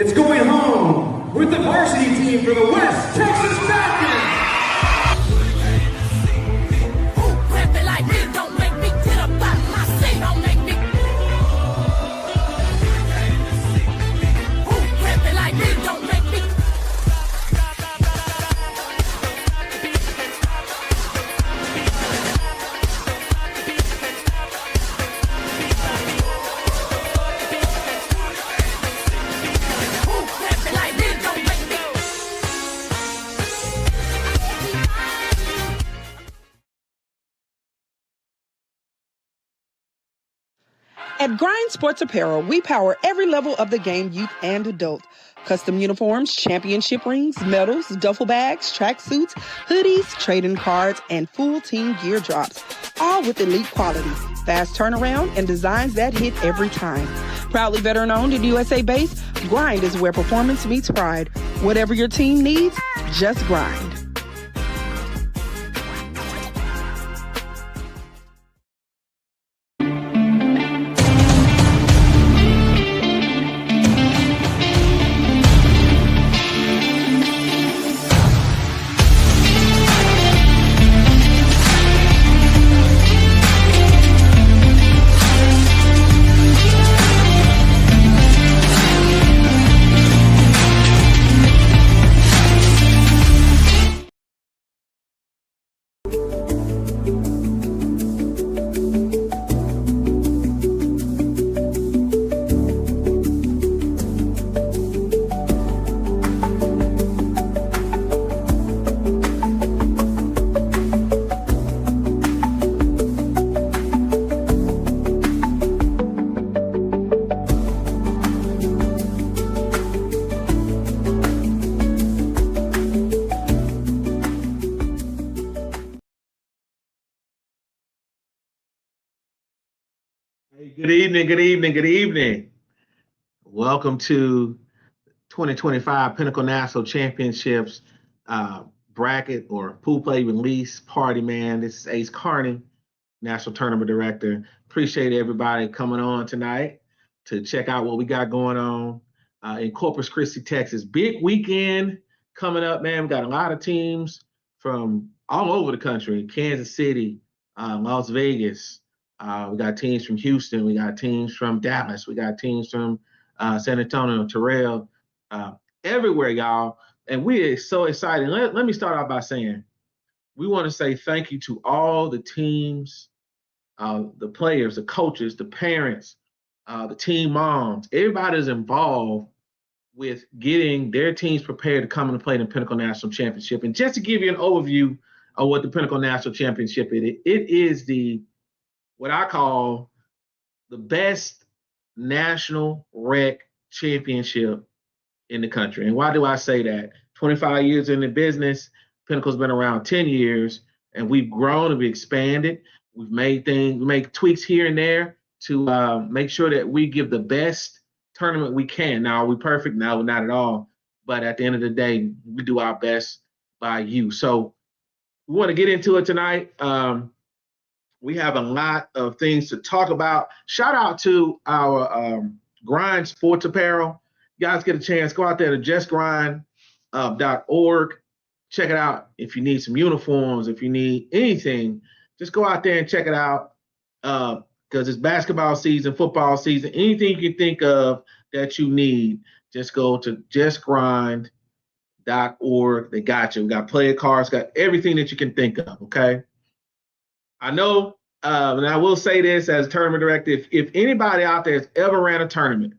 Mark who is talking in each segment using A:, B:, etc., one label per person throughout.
A: It's going home with the varsity team for the West Texas Falcons.
B: At Grind Sports Apparel, we power every level of the game, youth and adult. Custom uniforms, championship rings, medals, duffel bags, tracksuits, hoodies, trading cards, and full team gear drops. All with elite quality, fast turnaround, and designs that hit every time. Proudly veteran-owned and USA-based, Grind is where performance meets pride. Whatever your team needs, just grind.
C: Good evening, good evening, good evening. Welcome to 2025 Pinnacle National Championships bracket or pool play release party, man. This is Ace Carney, National Tournament Director. Appreciate everybody coming on tonight to check out what we got going on in Corpus Christi, Texas. Big weekend coming up, man. We got a lot of teams from all over the country, Kansas City, Las Vegas. We got teams from Houston. We got teams from Dallas. We got teams from San Antonio, Terrell, everywhere, y'all. And we are so excited. Let me start out by saying we want to say thank you to all the teams, the players, the coaches, the parents, the team moms. Everybody's involved with getting their teams prepared to come and play in the Pinnacle National Championship. And just to give you an overview of what the Pinnacle National Championship is, it is what I call the best national rec championship in the country. And why do I say that? 25 years in the business, Pinnacle's been around 10 years, and we've grown and we've expanded. We've made tweaks here and there to make sure that we give the best tournament we can. Now, are we perfect? No, not at all. But at the end of the day, we do our best by you. So we want to get into it tonight. We have a lot of things to talk about. Shout out to our Grind Sports Apparel. You guys get a chance, go out there to justgrind.org. Check it out. If you need some uniforms, if you need anything, just go out there and check it out because it's basketball season, football season, anything you can think of that you need, just go to justgrind.org. They got you. We got player cards, got everything that you can think of, okay? I know, and I will say this as a tournament director, if anybody out there has ever ran a tournament,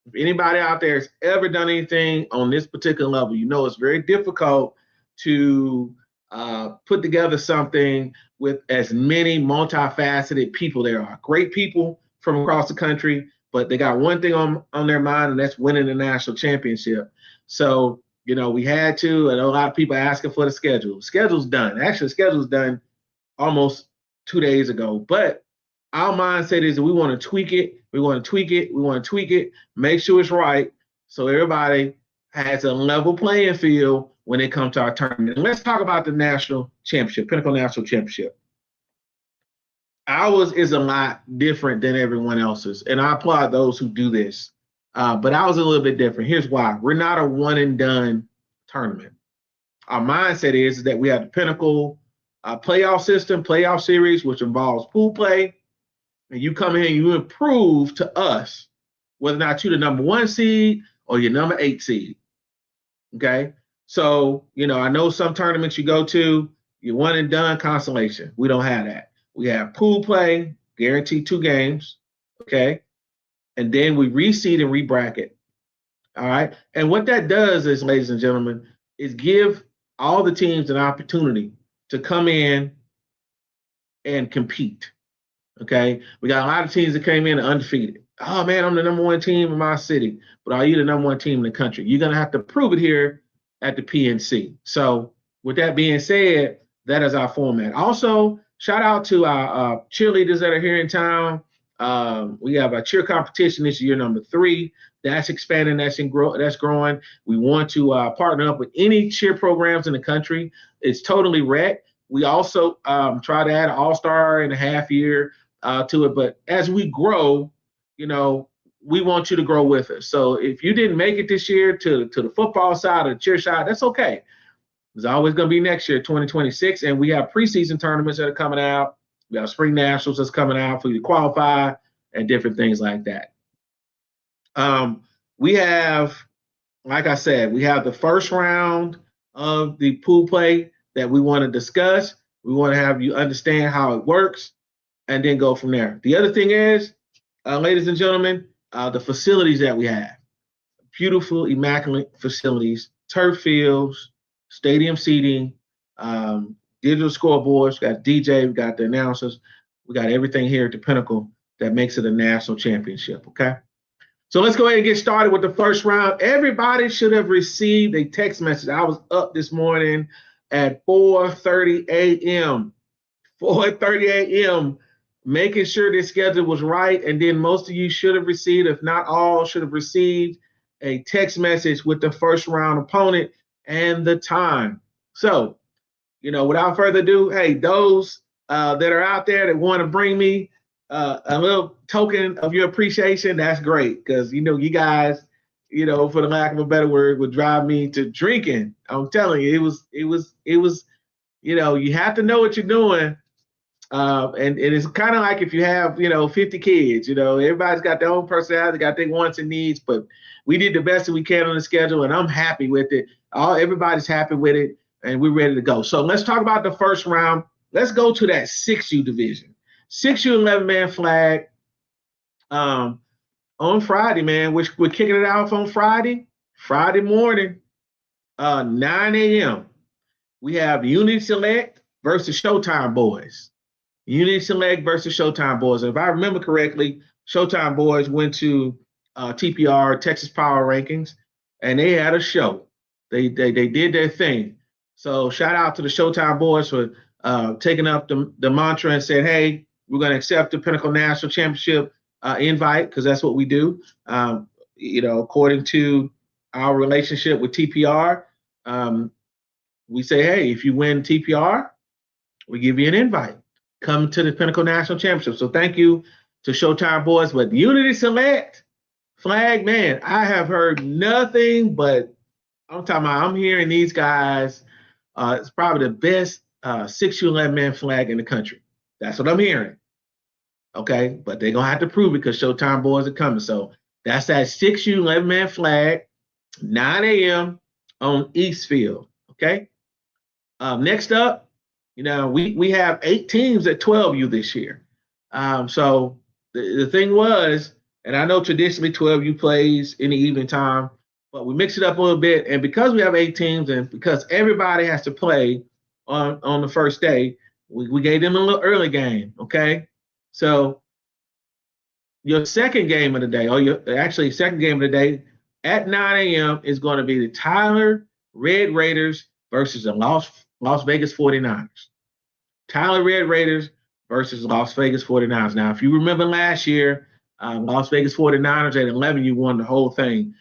C: if anybody out there has ever done anything on this particular level, you know it's very difficult to put together something with as many multifaceted people there are. Great people from across the country, but they got one thing on their mind, and that's winning the national championship. So, you know, we had to, and a lot of people asking for the schedule. Schedule's done. Actually, the schedule's done almost 2 days ago, but our mindset is that we want to tweak it. We want to tweak it. We want to tweak it, make sure it's right so everybody has a level playing field when it comes to our tournament. And let's talk about the national championship, Pinnacle National Championship. Ours is a lot different than everyone else's, and I applaud those who do this. But I was a little bit different. Here's why. We're not a one and done tournament. Our mindset is that we have the Pinnacle playoff system, playoff series, which involves pool play. And you come in and you improve to us, whether or not you're the number 1 seed or your number 8 seed. Okay. So, I know some tournaments you go to, you're one and done consolation. We don't have that. We have pool play, guaranteed 2 games. Okay. And then we reseed and rebracket. All right. And what that does is, ladies and gentlemen, is give all the teams an opportunity to come in and compete. Okay. We got a lot of teams that came in undefeated. Oh man, I'm the number 1 team in my city, but are you the number 1 team in the country? You're going to have to prove it here at the PNC. So with that being said, that is our format. Also, shout out to our cheerleaders that are here in town. We have a cheer competition this year, number 3. That's expanding. That's growing. We want to partner up with any cheer programs in the country. It's totally rec. We also try to add an all-star and a half year to it. But as we grow, we want you to grow with us. So if you didn't make it this year to the football side or the cheer side, that's okay. There's always going to be next year, 2026. And we have preseason tournaments that are coming out. We have spring nationals that's coming out for you to qualify and different things like that. We have, like I said, we have the first round of the pool play that we want to discuss. We want to have you understand how it works and then go from there. The other thing is, ladies and gentlemen, the facilities that we have. Beautiful, immaculate facilities, turf fields, stadium seating, digital scoreboards, we got DJ, we got the announcers, we got everything here at the Pinnacle that makes it a national championship, okay? So let's go ahead and get started with the first round. Everybody should have received a text message. I was up this morning at 4:30 a.m. 4:30 a.m. making sure the schedule was right. And then most of you should have received, if not all, should have received a text message with the first round opponent and the time. So, without further ado, hey, those that are out there that want to bring me a little token of your appreciation, that's great. Because, you guys, for the lack of a better word, would drive me to drinking. I'm telling you, it was, you have to know what you're doing. And it's kind of like if you have, 50 kids, everybody's got their own personality, got their wants and needs, but we did the best that we can on the schedule, and I'm happy with it. Everybody's happy with it, and we're ready to go. So let's talk about the first round. Let's go to that 6U division. 6U 11-man flag on Friday, man. We're kicking it off on Friday morning, 9 a.m. We have Unity Select versus Showtime Boys. Unity Select versus Showtime Boys. And if I remember correctly, Showtime Boys went to TPR, Texas Power Rankings, and they had a show. They did their thing. So shout out to the Showtime Boys for taking up the mantra and said, hey, we're going to accept the Pinnacle National Championship invite, because that's what we do. According to our relationship with TPR, we say, hey, if you win TPR, we give you an invite. Come to the Pinnacle National Championship. So thank you to Showtime Boys. But Unity Select flag, man, I have heard nothing but I'm hearing these guys. It's probably the best 6U 11-man flag in the country. That's what I'm hearing. Okay, but they're gonna have to prove it because Showtime Boys are coming. So that's that 6U 11-man flag, 9 a.m. on Eastfield. Okay. Next up, we have 8 teams at 12U this year. So the thing was, and I know traditionally 12U plays in the evening time, but we mix it up a little bit. And because we have 8 teams and because everybody has to play on the first day, we gave them a little early game. Okay. So your second game of the day, second game of the day at 9 a.m. is going to be the Tyler Red Raiders versus the Las Vegas 49ers. Tyler Red Raiders versus Las Vegas 49ers. Now, if you remember last year, Las Vegas 49ers at 11, you won the whole thing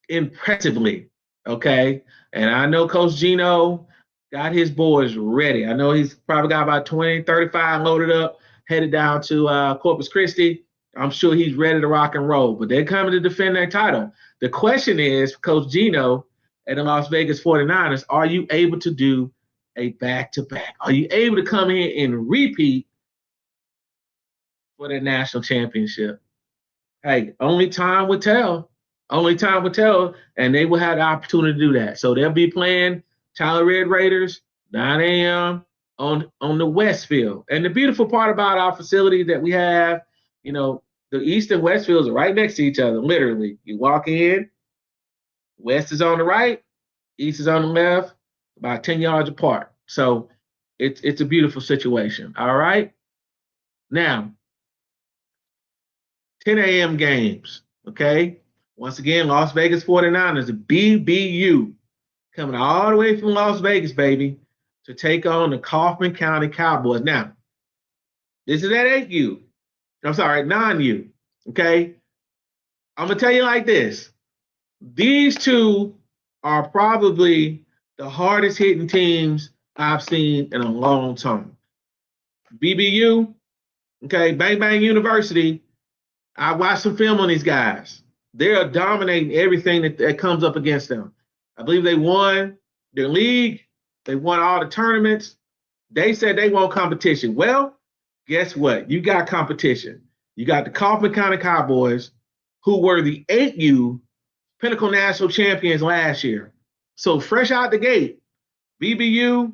C: impressively, okay? And I know Coach Gino got his boys ready. I know he's probably got about 20, 35 loaded up, headed down to Corpus Christi, I'm sure he's ready to rock and roll, but they're coming to defend their title. The question is, Coach Gino and the Las Vegas 49ers, are you able to do a back-to-back? Are you able to come in and repeat for the national championship? Hey, only time will tell. Only time will tell, and they will have the opportunity to do that. So they'll be playing Tyler Red Raiders, 9 a.m. on the West Field. And the beautiful part about our facility that we have, you know, the East and West fields are right next to each other, literally. You walk in, West is on the right, East is on the left, about 10 yards apart. So it's a beautiful situation. All right. Now, 10 a.m. games. Okay. Once again, Las Vegas 49ers, the BBU, coming all the way from Las Vegas, baby, to take on the Kaufman County Cowboys. Now, this is at 8U. I'm sorry, 9U. Okay. I'm going to tell you like this. These two are probably the hardest hitting teams I've seen in a long time. BBU, okay, Bang Bang University. I watched some film on these guys. They're dominating everything that comes up against them. I believe they won their league. They won all the tournaments. They said they want competition. Well, guess what? You got competition. You got the Kaufman County Cowboys, who were the 8U Pinnacle National Champions last year. So fresh out the gate, BBU,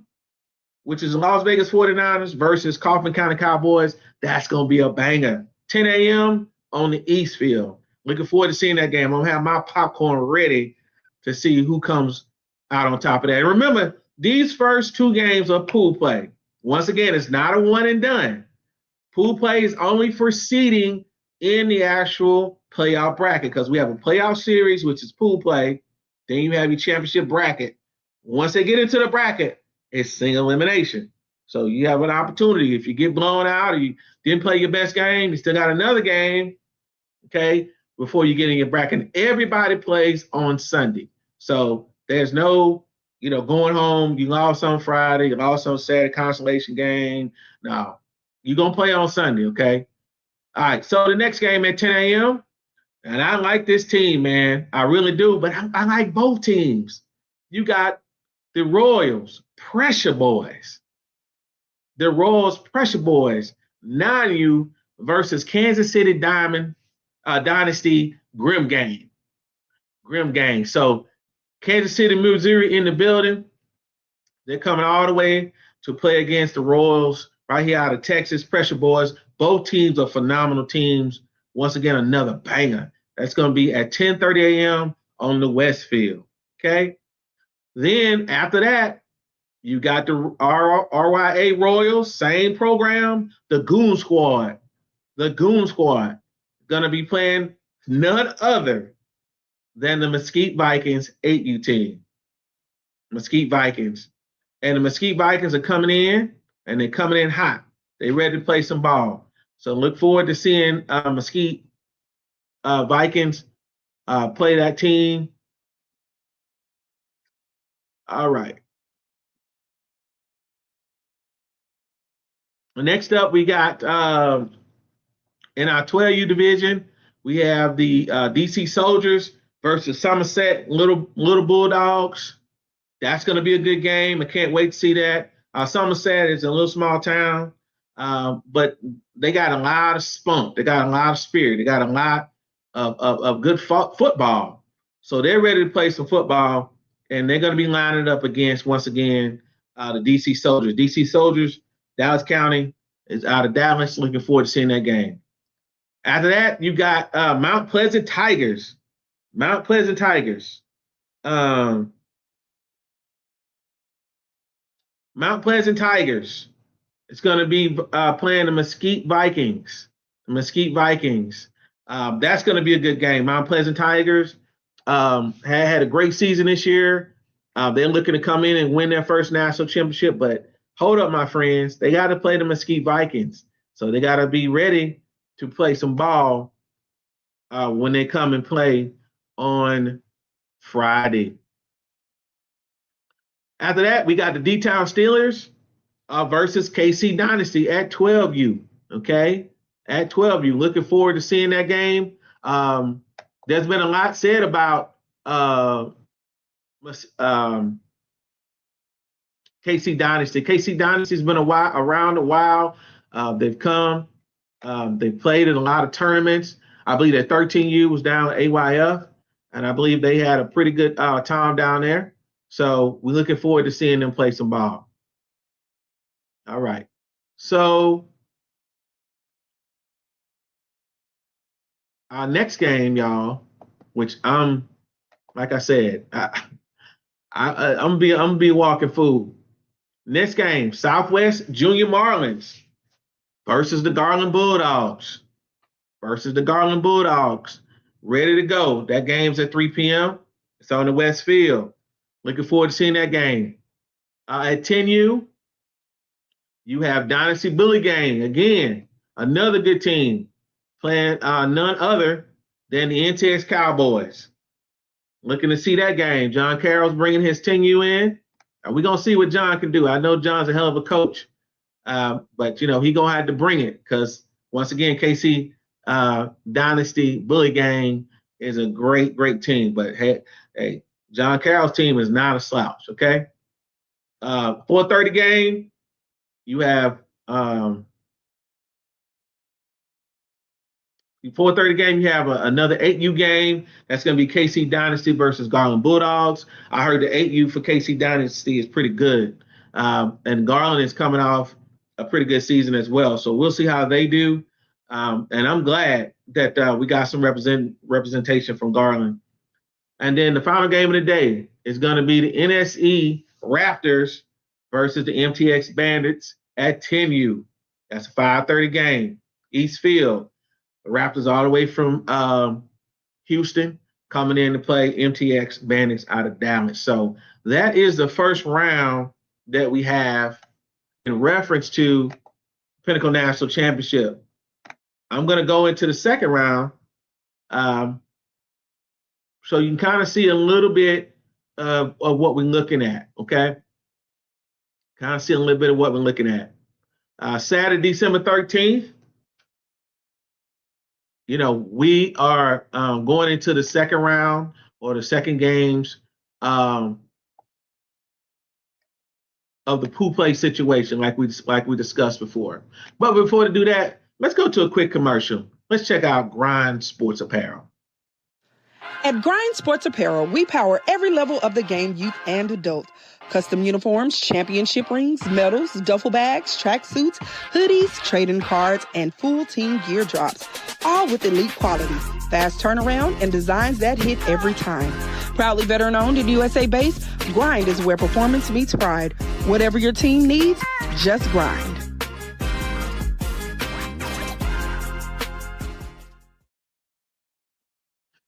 C: which is Las Vegas 49ers versus Kaufman County Cowboys, that's going to be a banger. 10 a.m. on the East Field. Looking forward to seeing that game. I'm going to have my popcorn ready to see who comes out on top of that. And remember, these first two games are pool play. Once again, it's not a one and done. Pool play is only for seeding in the actual playoff bracket because we have a playoff series, which is pool play. Then you have your championship bracket. Once they get into the bracket, it's single elimination. So you have an opportunity. If you get blown out or you didn't play your best game, you still got another game, okay, before you get in your bracket. And everybody plays on Sunday. So there's no, going home, you lost on Friday, you lost on Saturday, consolation game. No, you're going to play on Sunday, okay? All right, so the next game at 10 a.m., and I like this team, man. I really do, but I like both teams. You got the Royals, Pressure Boys. The Royals, Pressure Boys, 9U versus Kansas City Dynasty, Grim Gang. Grim Gang. So Kansas City, Missouri in the building. They're coming all the way to play against the Royals right here out of Texas, Pressure Boys. Both teams are phenomenal teams. Once again, another banger. That's going to be at 10:30 a.m. on the West Field. Okay? Then after that, you got the RYA Royals, same program, the Goon Squad. The Goon Squad going to be playing none other than the Mesquite Vikings 8U team. Mesquite Vikings. And the Mesquite Vikings are coming in, and they're coming in hot. They're ready to play some ball. So look forward to seeing Mesquite Vikings play that team. All right. Next up, we got in our 12U division, we have the DC Soldiers versus Somerset Little Bulldogs. That's going to be a good game. I can't wait to see that. Somerset is a little small town, but they got a lot of spunk. They got a lot of spirit. They got a lot of good football. So they're ready to play some football, and they're going to be lining up against, once again, the DC Soldiers. DC Soldiers, Dallas County is out of Dallas. Looking forward to seeing that game. After that, you got Mount Pleasant Tigers. Mount Pleasant Tigers. Mount Pleasant Tigers. It's going to be playing the Mesquite Vikings. The Mesquite Vikings. That's going to be a good game. Mount Pleasant Tigers had a great season this year. They're looking to come in and win their first national championship, but hold up, my friends. They got to play the Mesquite Vikings. So they got to be ready to play some ball when they come and play on Friday. After that, we got the D-Town Steelers versus KC Dynasty at 12U, okay? at 12U. Looking forward to seeing that game. There's been a lot said about KC Dynasty. KC Dynasty's been around a while. They've come. They've played in a lot of tournaments. I believe that 13U was down at AYF, and I believe they had a pretty good time down there. So we're looking forward to seeing them play some ball. All right. So our next game, y'all, which like I said, I'm gonna be walking food. Next game, Southwest Junior Marlins versus the Garland Bulldogs. Ready to go. That game's at 3 p.m. It's on the West Field. Looking forward to seeing that game. At 10U, you have Dynasty Bully Gang. Again, another good team playing none other than the NTX Cowboys. Looking to see that game. John Carroll's bringing his 10U in. We're going to see what John can do. I know John's a hell of a coach, but, he's going to have to bring it because, once again, KC Dynasty Bully Gang is a great, great team. But, hey, John Carroll's team is not a slouch, okay? 4:30 game, you have 4:30 game, you have another 8U game. That's going to be KC Dynasty versus Garland Bulldogs. I heard the 8U for KC Dynasty is pretty good. And Garland is coming off a pretty good season as well. So we'll see how they do. And I'm glad that we got some representation from Garland. And then the final game of the day is going to be the NSE Raptors versus the MTX Bandits at 10U. That's a 5:30 game, East Field. The Raptors all the way from Houston coming in to play MTX Bandits out of Dallas. So that is the first round that we have in reference to Pinnacle National Championship. I'm going to go into the second round so you can kind of see a little bit of what we're looking at, okay? Kind of see a little bit of what we're looking at. Saturday, December 13th, we are going into the second round or the second games of the pool play situation, like we discussed before. But before we do that, let's go to a quick commercial. Let's check out Grind Sports Apparel.
B: At Grind Sports Apparel, we power every level of the game, youth and adult. Custom uniforms, championship rings, medals, duffel bags, track suits, hoodies, trading cards, and full team gear drops. All with elite quality, fast turnaround, and designs that hit every time. Proudly veteran owned and USA based, Grind is where performance meets pride. Whatever your team needs, just grind.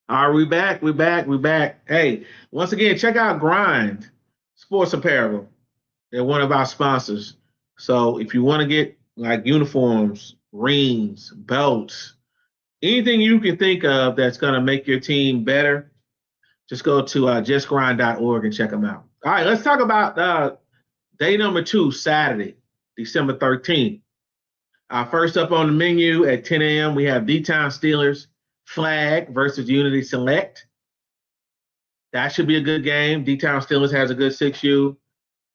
C: All right, we're back. Hey, once again, check out Grind Sports Apparel. They're one of our sponsors. So if you want to get like uniforms, rings, belts, anything you can think of that's going to make your team better, just go to justgrind.org and check them out. All right, let's talk about day number 2, Saturday, December 13th. First up on the menu at 10 a.m., we have D-Town Steelers Flag versus Unity Select. That should be a good game. D-Town Steelers has a good 6U.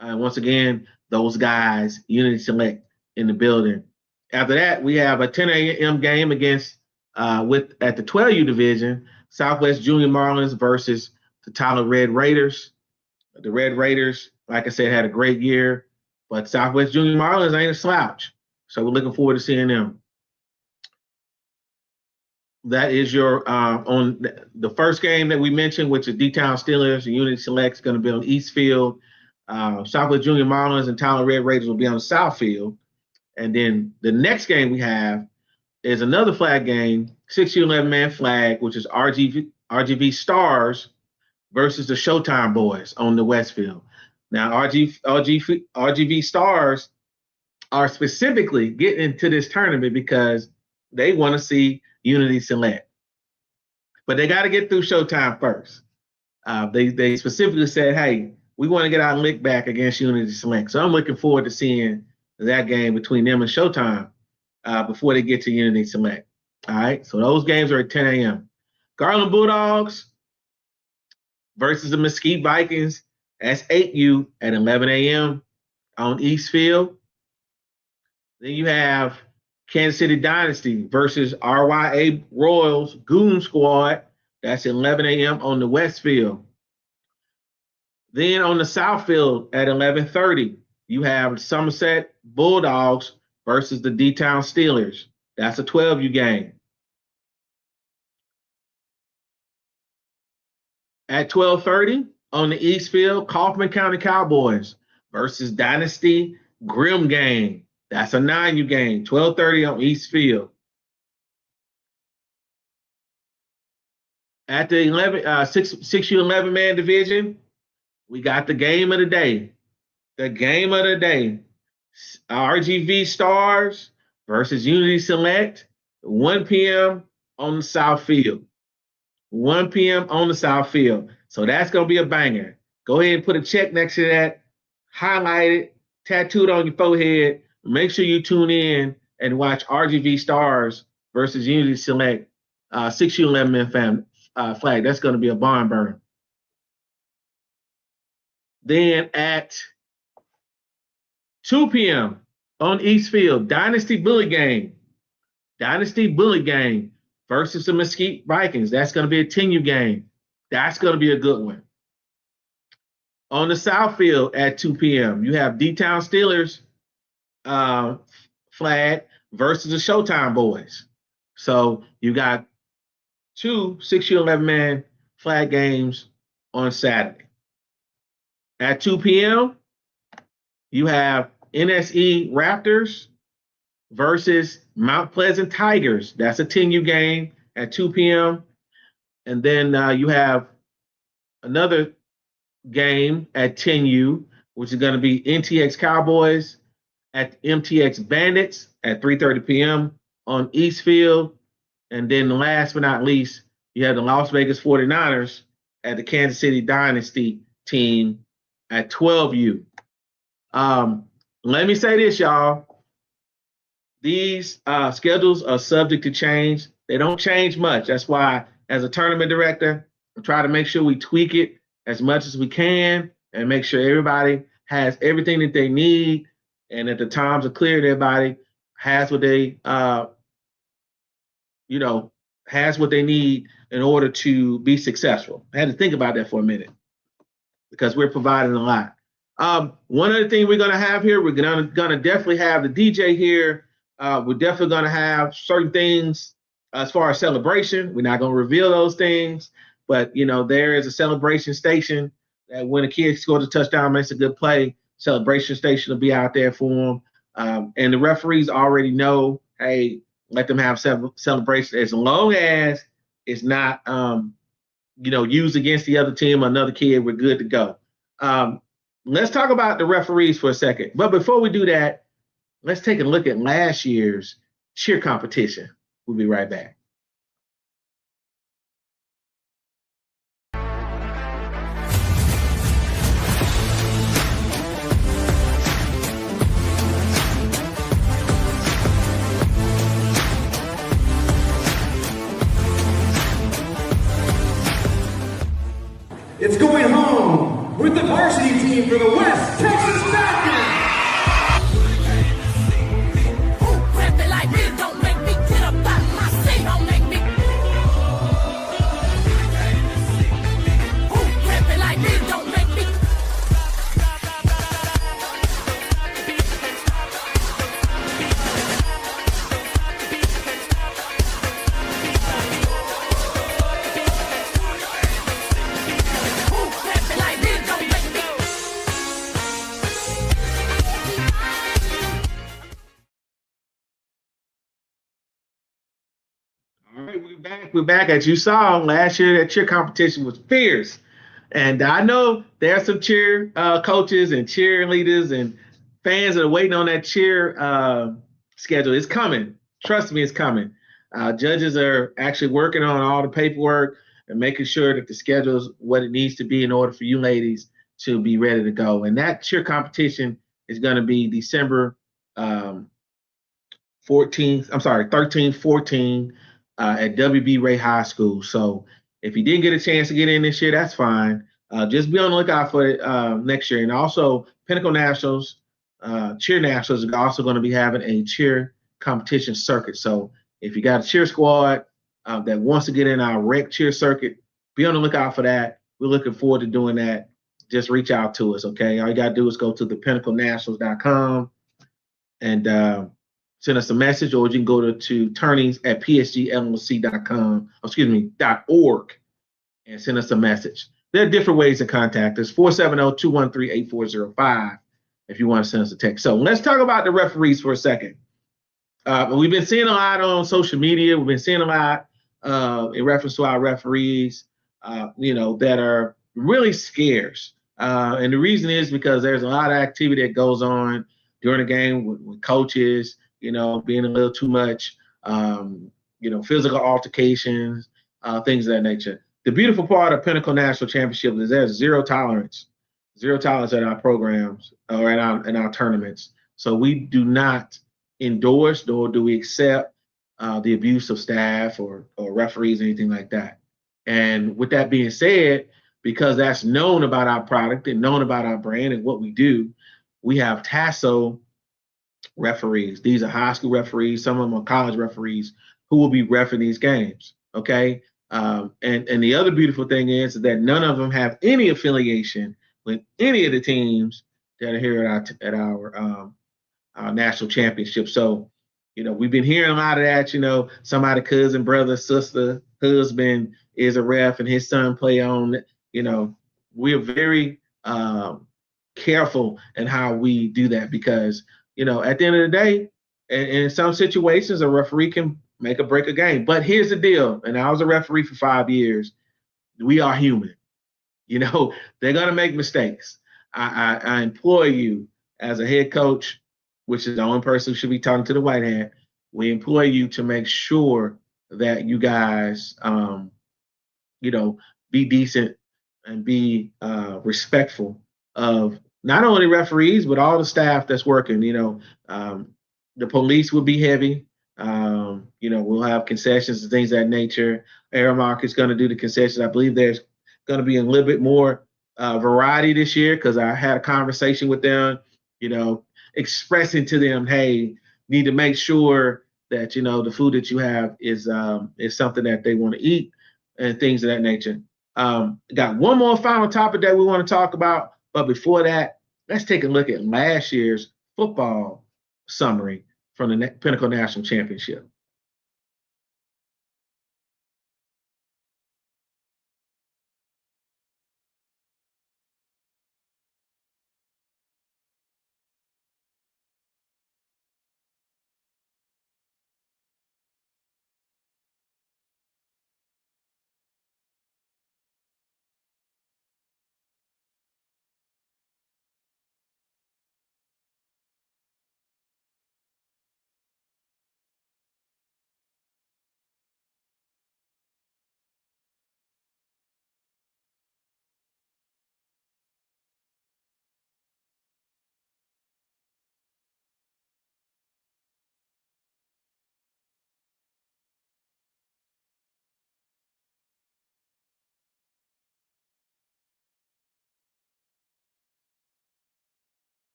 C: Once again, those guys, Unity Select in the building. After that, we have a 10 a.m. game against at the 12U division, Southwest Junior Marlins versus the Tyler Red Raiders. The Red Raiders, like I said, had a great year, but Southwest Junior Marlins ain't a slouch. So we're looking forward to seeing them. That is your on the first game that we mentioned, which is D-Town Steelers and Unity Select, is going to be on East Field. Southwest Junior Marlins and Tyler Red Raiders will be on the South Field. And then the next game we have is another flag game, 6U 11-man flag, which is RGV Stars versus the Showtime Boys on the West Field. Now, RGV Stars are specifically getting into this tournament because they want to see Unity Select. But they got to get through Showtime first. They specifically said, hey, we want to get our lick back against Unity Select. So I'm looking forward to seeing that game between them and Showtime. before they get to Unity Select. All right, so those games are at 10 a.m. Garland Bulldogs versus the Mesquite Vikings. That's 8U at 11 a.m. on Eastfield. Then you have Kansas City Dynasty versus RYA Royals Goon Squad. That's 11 a.m. on the Westfield. Then on the Southfield at 11:30, you have Somerset Bulldogs versus the D-Town Steelers. That's a 12U game. At 12:30 on the Eastfield, Kaufman County Cowboys versus Dynasty Grim Game. That's a 9U game, 12:30 on Eastfield. At the 6U 11-man division, we got the game of the day. The game of the day. RGV Stars versus Unity Select, 1 p.m. on the South Field. 1 p.m. on the South Field. So that's going to be a banger. Go ahead and put a check next to that. Highlight it. Tattoo it on your forehead. Make sure you tune in and watch RGV Stars versus Unity Select, 6U 11-man flag. That's going to be a barn burner. Then at 2 p.m. on Eastfield, Dynasty Bully Game. Dynasty Bully Game versus the Mesquite Vikings. That's going to be a 10U game. That's going to be a good one. On the Southfield at 2 p.m., you have D-Town Steelers flag versus the Showtime Boys. So you got 2 6U 11-man flag games on Saturday. At 2 p.m., you have NSE Raptors versus Mount Pleasant Tigers. That's a 10U game at 2 p.m. And then you have another game at 10U, which is going to be NTX Cowboys at MTX Bandits at 3:30 p.m. on Eastfield. And then last but not least, you have the Las Vegas 49ers at the Kansas City Dynasty team at 12U. Let me say this, y'all. These schedules are subject to change. They don't change much. That's why, as a tournament director, I try to make sure we tweak it as much as we can and make sure everybody has everything that they need and that the times are clear and everybody has what they, has what they need in order to be successful. I had to think about that for a minute because we're providing a lot. One other thing we're going to have here, we're going to definitely have the DJ here. We're definitely going to have certain things as far as celebration. We're not going to reveal those things, but there is a celebration station that when a kid scores a touchdown, makes a good play, celebration station will be out there for them. And the referees already know, hey, let them have celebration as long as it's not, used against the other team or another kid. We're good to go. Let's talk about the referees for a second. But before we do that, let's take a look at last year's cheer competition. We'll be right back.
A: It's going home with the varsity team for the West Texas Falcons.
C: All right, we're back. As you saw last year, that cheer competition was fierce. And I know there are some cheer coaches and cheerleaders and fans that are waiting on that cheer schedule. It's coming. Trust me, it's coming. Judges are actually working on all the paperwork and making sure that the schedule is what it needs to be in order for you ladies to be ready to go. And that cheer competition is going to be December 13, 14 at WB Ray High School. So if you didn't get a chance to get in this year, that's fine. Just be on the lookout for it next year. And also, Pinnacle Nationals, Cheer Nationals are also going to be having a cheer competition circuit. So if you got a cheer squad that wants to get in our rec cheer circuit, be on the lookout for that. We're looking forward to doing that. Just reach out to us, okay? All you got to do is go to thepinnaclenationals.com and send us a message, or you can go to turnings at psgllc.com, .org, and send us a message. There are different ways to contact us. 470-213-8405 if you want to send us a text. So let's talk about the referees for a second. We've been seeing a lot on social media. We've been seeing a lot in reference to our referees, that are really scarce. And the reason is because there's a lot of activity that goes on during the game with coaches, being a little too much, physical altercations, things of that nature. The beautiful part of Pinnacle National Championship is there's zero tolerance at our programs or in our tournaments. So we do not endorse, nor do we accept the abuse of staff or referees, anything like that. And with that being said, because that's known about our product and known about our brand and what we do, we have TASO referees. These are high school referees. Some of them are college referees who will be reffing these games. Okay. And the other beautiful thing is that none of them have any affiliation with any of the teams that are here at our national championship. So, we've been hearing a lot of that, somebody, cousin, brother, sister, husband is a ref and his son play on, we're very careful in how we do that because, at the end of the day, in some situations, a referee can make or break a game. But here's the deal, and I was a referee for 5 years. We are human. They're going to make mistakes. I implore you as a head coach, which is the only person who should be talking to the white hat, we employ you to make sure that you guys, be decent and be respectful of not only referees, but all the staff that's working. The police will be heavy. We'll have concessions and things of that nature. Aramark is going to do the concessions. I believe there's going to be a little bit more variety this year because I had a conversation with them, expressing to them, hey, need to make sure that, the food that you have is something that they want to eat and things of that nature. Got one more final topic that we want to talk about. But before that, let's take a look at last year's football summary from the Pinnacle National Championship.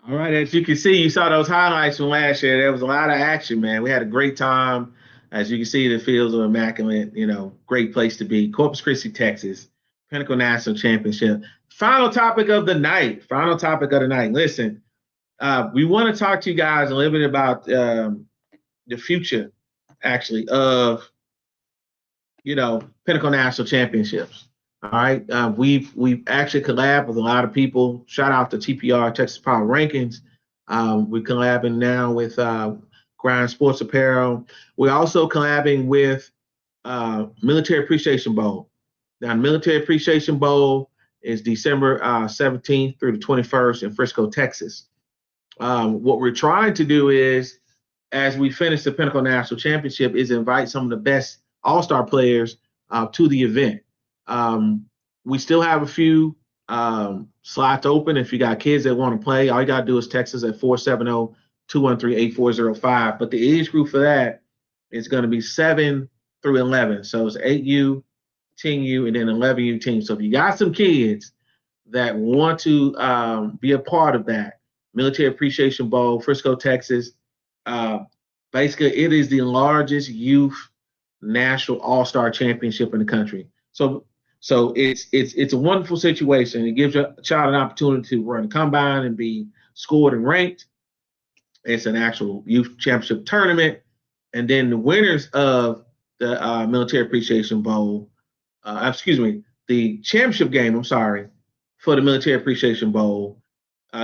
C: All right, as you can see, you saw those highlights from last year. There was a lot of action, man. We had a great time. As you can see, the fields are immaculate. Great place to be. Corpus Christi, Texas, Pinnacle National Championship. Final topic of the night. Final topic of the night. Listen, we want to talk to you guys a little bit about the future, actually, of Pinnacle National Championships. All right, we've actually collabed with a lot of people. Shout out to TPR, Texas Power Rankings. We're collabing now with Grind Sports Apparel. We're also collabing with Military Appreciation Bowl. Now, Military Appreciation Bowl is December 17th through the 21st in Frisco, Texas. What we're trying to do is, as we finish the Pinnacle National Championship, is invite some of the best all-star players to the event. We still have a few slots open. If you got kids that want to play, all you got to do is text us at 470-213-8405. But the age group for that is going to be 7 through 11. So it's 8U, 10U, and then 11U team. So if you got some kids that want to be a part of that, Military Appreciation Bowl, Frisco, Texas, basically it is the largest youth national all-star championship in the country. So it's a wonderful situation. It gives a child an opportunity to run a combine and be scored and ranked. It's an actual youth championship tournament. And then the winners of the Military Appreciation Bowl, the championship game, for the Military Appreciation Bowl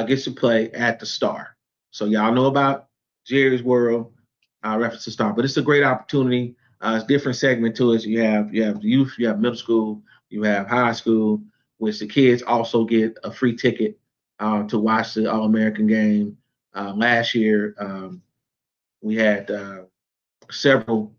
C: gets to play at the Star. So y'all know about Jerry's World, reference to Star, but it's a great opportunity. It's a different segment to it. You have youth, you have middle school, you have high school, which the kids also get a free ticket to watch the All-American game. Last year, we had several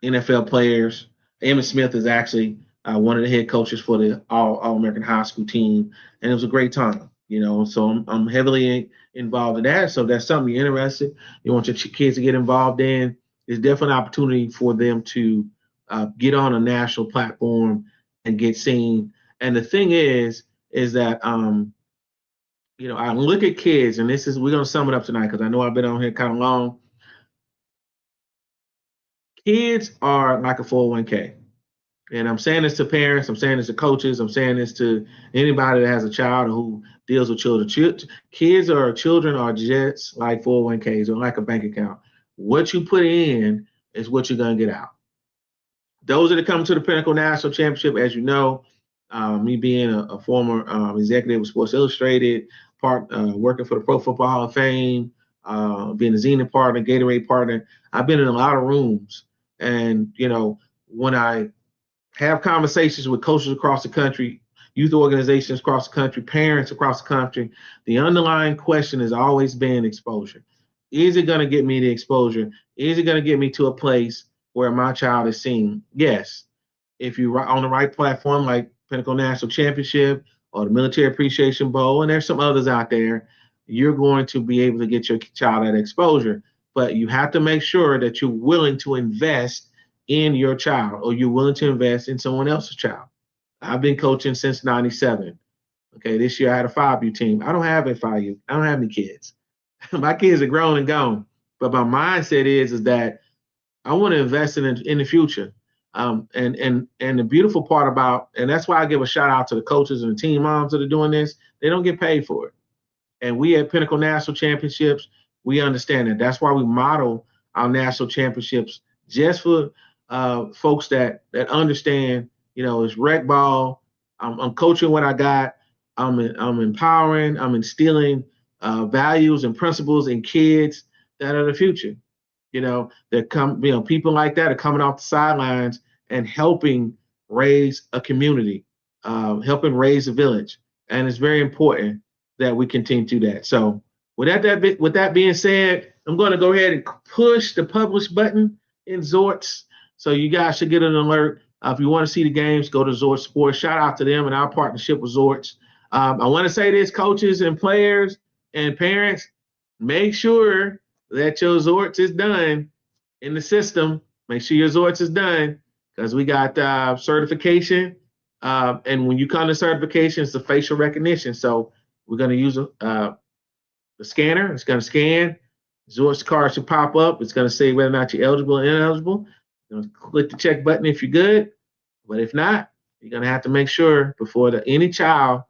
C: NFL players. Emmitt Smith is actually one of the head coaches for the All-American high school team, and it was a great time. So I'm heavily involved in that. So that's something you're interested. You want your kids to get involved in. It's definitely an opportunity for them to get on a national platform and get seen. And the thing is that I look at kids, and we're gonna sum it up tonight because I know I've been on here kind of long. Kids are like a 401k. And I'm saying this to parents, I'm saying this to coaches, I'm saying this to anybody that has a child or who deals with children. Children are just like 401ks or like a bank account. What you put in is what you're going to get out. Those that are coming to the Pinnacle National Championship, as you know, me being a former executive with Sports Illustrated, working for the Pro Football Hall of Fame, being a Zenith partner, Gatorade partner, I've been in a lot of rooms. And, when I have conversations with coaches across the country, youth organizations across the country, parents across the country, the underlying question has always been exposure. Is it going to get me the exposure? Is it going to get me to a place where my child is seen? Yes. If you're on the right platform like Pinnacle National Championship or the Military Appreciation Bowl, and there's some others out there, you're going to be able to get your child that exposure. But you have to make sure that you're willing to invest in your child, or you're willing to invest in someone else's child. I've been coaching since 97. Okay, this year I had a 5U team. I don't have a 5U. I don't have any kids. My kids are grown and gone. But my mindset is that I want to invest in the future. And the beautiful part about, and that's why I give a shout out to the coaches and the team moms that are doing this, they don't get paid for it. And we at Pinnacle National Championships, we understand that. That's why we model our national championships just for folks that understand, it's rec ball. I'm coaching what I got. I'm empowering. I'm instilling values and principles in kids that are the future. People like that are coming off the sidelines and helping raise a community, helping raise a village, and it's very important that we continue to do that. So with that being said, I'm going to go ahead and push the publish button in Zorts. So you guys should get an alert. If you want to see the games, go to Zorts Sports. Shout out to them and our partnership with Zorts. I want to say this, coaches and players and parents, make sure that your Zorts is done in the system. Make sure your Zorts is done because we got certification. And when you come to certification, it's the facial recognition. So we're going to use the scanner. It's going to scan. Zor's card should pop up. It's going to say whether or not you're eligible or ineligible. You're going to click the check button if you're good. But if not, you're going to have to make sure before any child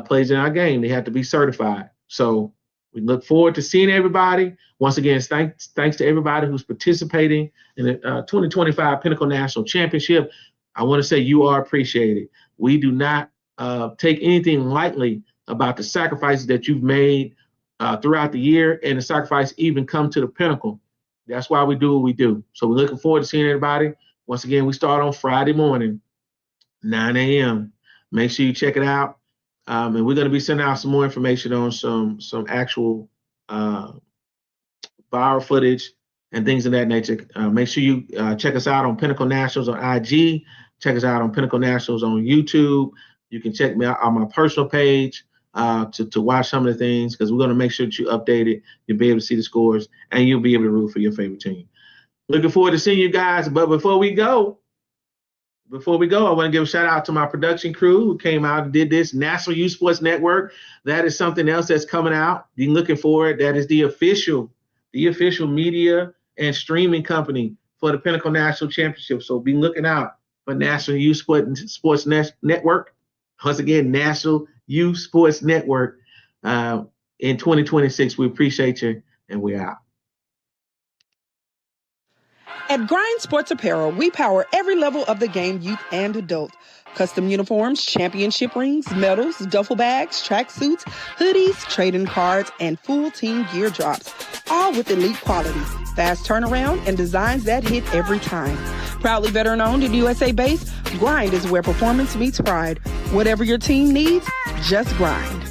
C: plays in our game, they have to be certified. So we look forward to seeing everybody. Once again, thanks to everybody who's participating in the 2025 Pinnacle National Championship. I want to say you are appreciated. We do not take anything lightly about the sacrifices that you've made throughout the year, and the sacrifice even come to the Pinnacle. That's why we do what we do. So we're looking forward to seeing everybody. Once again, we start on Friday morning, 9 a.m. Make sure you check it out. And we're going to be sending out some more information on some actual viral footage and things of that nature. Make sure you check us out on Pinnacle Nationals on IG. Check us out on Pinnacle Nationals on YouTube. You can check me out on my personal page to watch some of the things, because we're going to make sure that you update it. You'll be able to see the scores, and you'll be able to root for your favorite team. Looking forward to seeing you guys. But before we go, I want to give a shout out to my production crew who came out and did this. National Youth Sports Network. That is something else that's coming out. Be looking for it. That is the official media and streaming company for the Pinnacle National Championship. So be looking out for National Youth Sports Network. Once again, National Youth Sports Network in 2026. We appreciate you, and we're out.
B: At Grind Sports Apparel, we power every level of the game, youth and adult. Custom uniforms, championship rings, medals, duffel bags, track suits, hoodies, trading cards, and full team gear drops. All with elite quality, fast turnaround, and designs that hit every time. Proudly veteran-owned and USA-based, Grind is where performance meets pride. Whatever your team needs, just grind.